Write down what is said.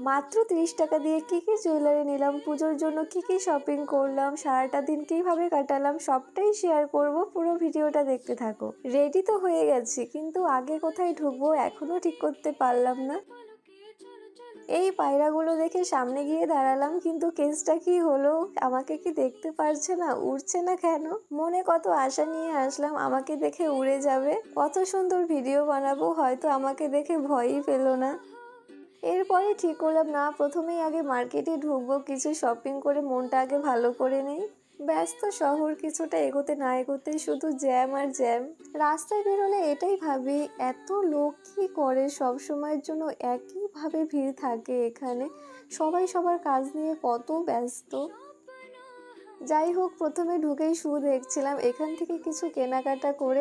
মাত্র 30 টাকা দিয়ে কী কী জুয়েলারি নিলাম, পুজোর জন্য কী কী শপিং করলাম, সারাটা দিন কীভাবে কাটালাম সবটাই শেয়ার করব। পুরো ভিডিওটা দেখতে থাকো। রেডি তো হয়ে গেছি, কিন্তু আগে কোথায় ঢুকবো এখনও ঠিক করতে পারলাম না। এই পায়রাগুলো দেখে সামনে গিয়ে দাঁড়ালাম, কিন্তু কেসটা কি হলো, আমাকে কি দেখতে পারছে না, উড়ছে না কেন? মনে কত আশা নিয়ে আসলাম আমাকে দেখে উড়ে যাবে, কত সুন্দর ভিডিও বানাবো, হয়তো আমাকে দেখে ভয়ই পেলো না। এরপরে ঠিক করলাম না, প্রথমেই আগে মার্কেটে ঢুকবো, কিছু শপিং করে মনটা আগে ভালো করে নেই। ব্যস্ত শহর, কিছুটা এগোতে না এগোতেই শুধু জ্যাম আর জ্যাম। রাস্তায় বেরোলে এটাই ভাবি, এত লোক কি করে, সব সময়ের জন্য একইভাবে ভিড় থাকে এখানে, সবাই সবার কাজ নিয়ে কত ব্যস্ত। যাই হোক, প্রথমে ঢুকেই শু দেখছিলাম, এখান থেকে কিছু কেনাকাটা করে